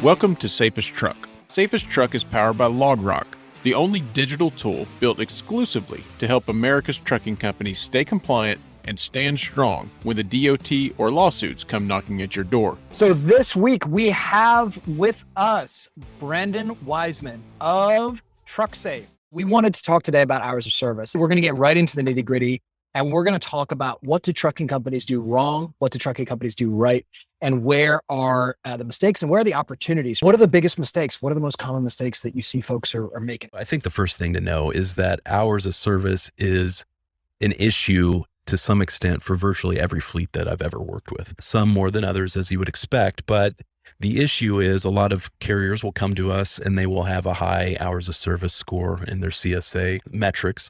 Welcome to Safest Truck. Safest Truck is powered by LogRock, the only digital tool built exclusively to help America's trucking companies stay compliant and stand strong when the DOT or lawsuits come knocking at your door. So this week we have with us Brendan Wiseman of TruckSafe. We wanted to talk today about hours of service. We're going to get right into the nitty gritty, and we're going to talk about what do trucking companies do wrong, what do trucking companies do right, and where are the mistakes and where are the opportunities? What are the biggest mistakes? What are the most common mistakes that you see folks are making? I think the first thing to know is that hours of service is an issue to some extent for virtually every fleet that I've ever worked with. Some more than others, as you would expect, but the issue is a lot of carriers will come to us and they will have a high hours of service score in their CSA metrics.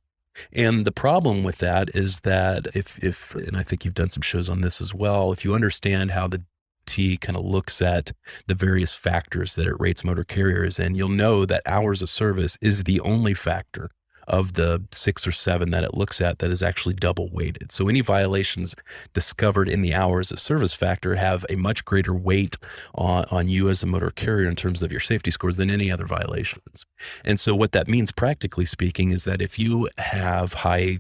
And the problem with that is that if and I think you've done some shows on this as well, if you understand how the T kind of looks at the various factors that it rates motor carriers, and you'll know that hours of service is the only factor of the 6 or 7 that it looks at that is actually double weighted. So any violations discovered in the hours of service factor have a much greater weight on you as a motor carrier in terms of your safety scores than any other violations. And so what that means, practically speaking, is that if you have high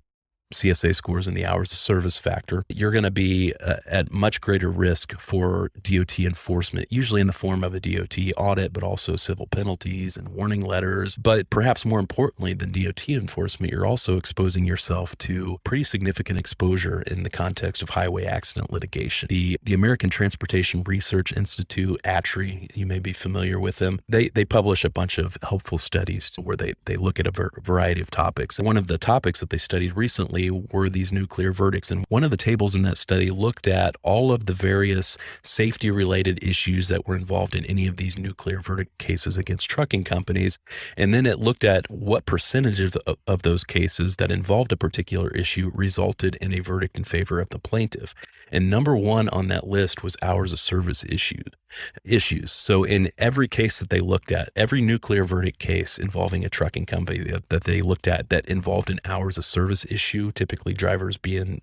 CSA scores in the hours of service factor, you're going to be at much greater risk for DOT enforcement, usually in the form of a DOT audit, but also civil penalties and warning letters. But perhaps more importantly than DOT enforcement, you're also exposing yourself to pretty significant exposure in the context of highway accident litigation. The American Transportation Research Institute, ATRI, you may be familiar with them, they publish a bunch of helpful studies where they look at a variety of topics. And one of the topics that they studied recently were these nuclear verdicts. And one of the tables in that study looked at all of the various safety related issues that were involved in any of these nuclear verdict cases against trucking companies. And then it looked at what percentage of those cases that involved a particular issue resulted in a verdict in favor of the plaintiff. And number one on that list was hours of service issues. So in every case that they looked at, every nuclear verdict case involving a trucking company that they looked at that involved an hours of service issue, typically drivers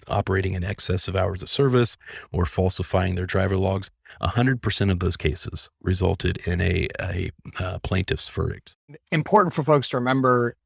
operating in excess of hours of service or falsifying their driver logs, 100% of those cases resulted in a plaintiff's verdict. Important for folks to remember,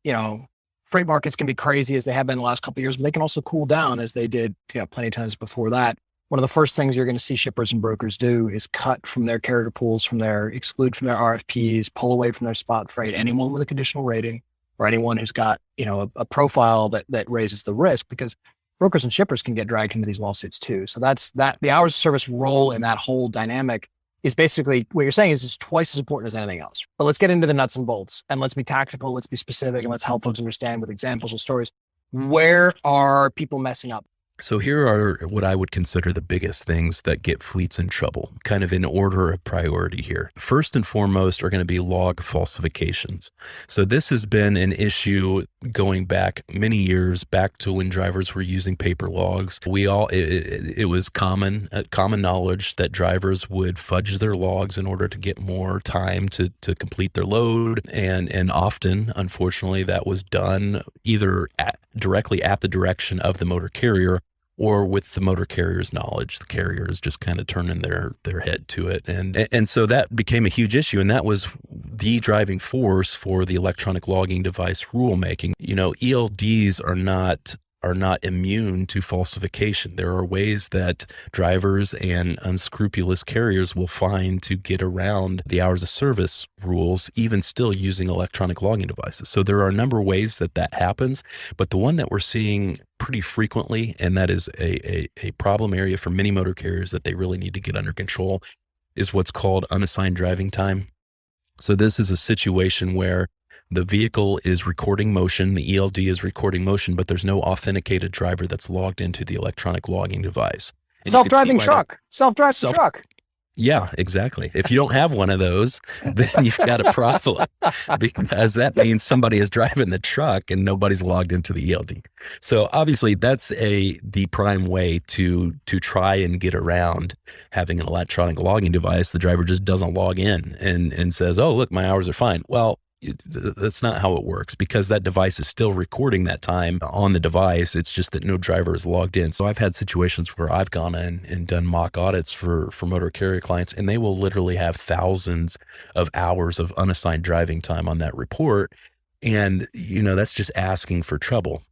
freight markets can be crazy as they have been the last couple of years, but they can also cool down as they did plenty of times before that. One of the first things you're going to see shippers and brokers do is cut from their carrier pools, exclude from their RFPs, pull away from their spot freight, anyone with a conditional rating or anyone who's got, a profile that raises the risk, because brokers and shippers can get dragged into these lawsuits too. So the hours of service role in that whole dynamic is basically what you're saying is twice as important as anything else. But let's get into the nuts and bolts and let's be tactical, let's be specific, and let's help folks understand with examples and stories. Where are people messing up? So here are what I would consider the biggest things that get fleets in trouble, kind of in order of priority here. First and foremost are going to be log falsifications. So this has been an issue going back many years, back to when drivers were using paper logs. It was common knowledge that drivers would fudge their logs in order to get more time to complete their load. And often, unfortunately, that was done either directly at the direction of the motor carrier or with the motor carrier's knowledge. The carrier is just kind of turning their head to it. And so that became a huge issue. And that was the driving force for the electronic logging device rulemaking. ELDs are not immune to falsification. There are ways that drivers and unscrupulous carriers will find to get around the hours of service rules, even still using electronic logging devices. So there are a number of ways that happens, but the one that we're seeing pretty frequently, and that is a problem area for many motor carriers that they really need to get under control, is what's called unassigned driving time. So this is a situation where the vehicle is recording motion, the ELD is recording motion, but there's no authenticated driver that's logged into the electronic logging device. Self-driving truck. Yeah, exactly. If you don't have one of those, then you've got a problem, because that means somebody is driving the truck and nobody's logged into the ELD. So obviously that's the prime way to try and get around having an electronic logging device. The driver just doesn't log in and says, oh, look, my hours are fine. Well, That's not how it works, because that device is still recording that time on the device. It's just that no driver is logged in. So I've had situations where I've gone in and done mock audits for motor carrier clients, and they will literally have thousands of hours of unassigned driving time on that report. And, that's just asking for trouble,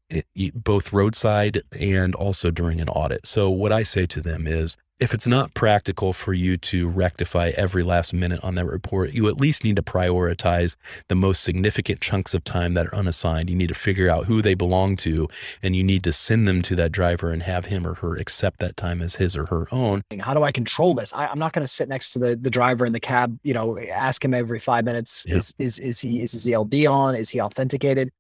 both roadside and also during an audit. So what I say to them is, if it's not practical for you to rectify every last minute on that report, you at least need to prioritize the most significant chunks of time that are unassigned. You need to figure out who they belong to, and you need to send them to that driver and have him or her accept that time as his or her own. How do I control this? I'm not going to sit next to the driver in the cab, ask him every 5 minutes, Yeah. is his ELD on? Is he authenticated?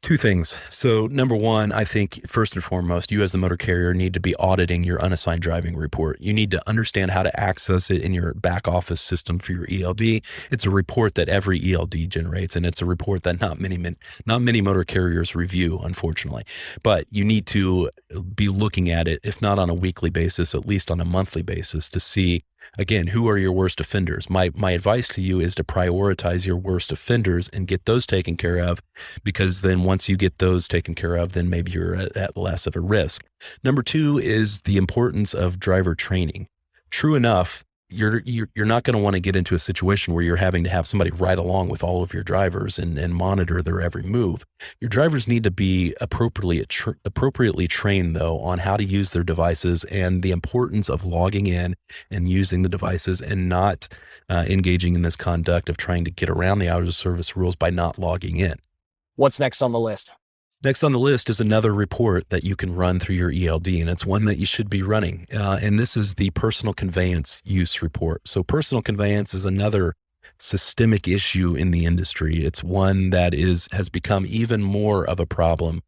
Two things. So number one, I think first and foremost, you as the motor carrier need to be auditing your unassigned driving report. You need to understand how to access it in your back office system for your ELD. It's a report that every ELD generates, and it's a report that not many motor carriers review, unfortunately. But you need to be looking at it, if not on a weekly basis, at least on a monthly basis, to see, again, who are your worst offenders? My advice to you is to prioritize your worst offenders and get those taken care of, because then once you get those taken care of, then maybe you're at less of a risk. Number two is the importance of driver training. True enough, you're not going to want to get into a situation where you're having to have somebody ride along with all of your drivers and monitor their every move. Your drivers need to be appropriately trained, though, on how to use their devices and the importance of logging in and using the devices, and not engaging in this conduct of trying to get around the hours of service rules by not logging in. What's next on the list? Next on the list is another report that you can run through your ELD, and it's one that you should be running. And this is the Personal Conveyance Use Report. So personal conveyance is another systemic issue in the industry. It's one that has become even more of a problem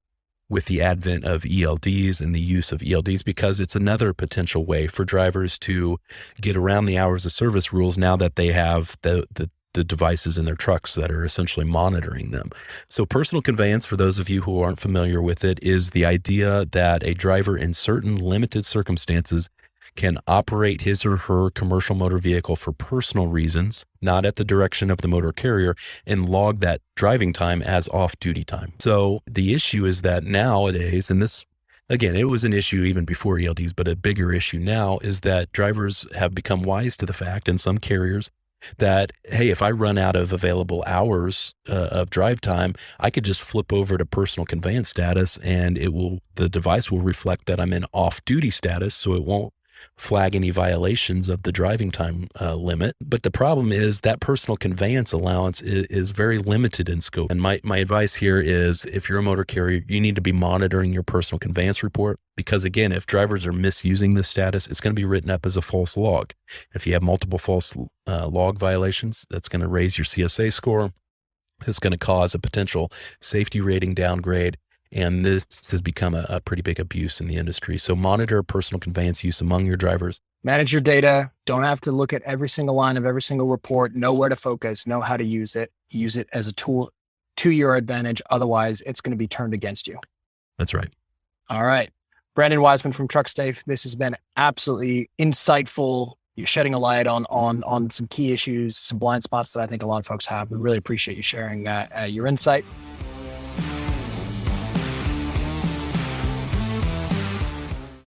with the advent of ELDs and the use of ELDs, because it's another potential way for drivers to get around the hours of service rules now that they have the devices in their trucks that are essentially monitoring them. So personal conveyance, for those of you who aren't familiar with it, is the idea that a driver in certain limited circumstances can operate his or her commercial motor vehicle for personal reasons, not at the direction of the motor carrier, and log that driving time as off-duty time. So the issue is that nowadays, and this, again, it was an issue even before ELDs, but a bigger issue now, is that drivers have become wise to the fact, and some carriers, that, hey, if I run out of available hours of drive time, I could just flip over to personal conveyance status, and the device will reflect that I'm in off-duty status, so it won't flag any violations of the driving time limit. But the problem is that personal conveyance allowance is very limited in scope. And my advice here is, if you're a motor carrier, you need to be monitoring your personal conveyance report, because again, if drivers are misusing this status, it's going to be written up as a false log. If you have multiple false log violations, that's going to raise your CSA score. It's going to cause a potential safety rating downgrade. And this has become a pretty big abuse in the industry. So monitor personal conveyance use among your drivers. Manage your data. Don't have to look at every single line of every single report. Know where to focus. Know how to use it. Use it as a tool to your advantage. Otherwise, it's going to be turned against you. That's right. All right. Brandon Wiseman from TruckSafe. This has been absolutely insightful. You're shedding a light on some key issues, some blind spots that I think a lot of folks have. We really appreciate you sharing your insight.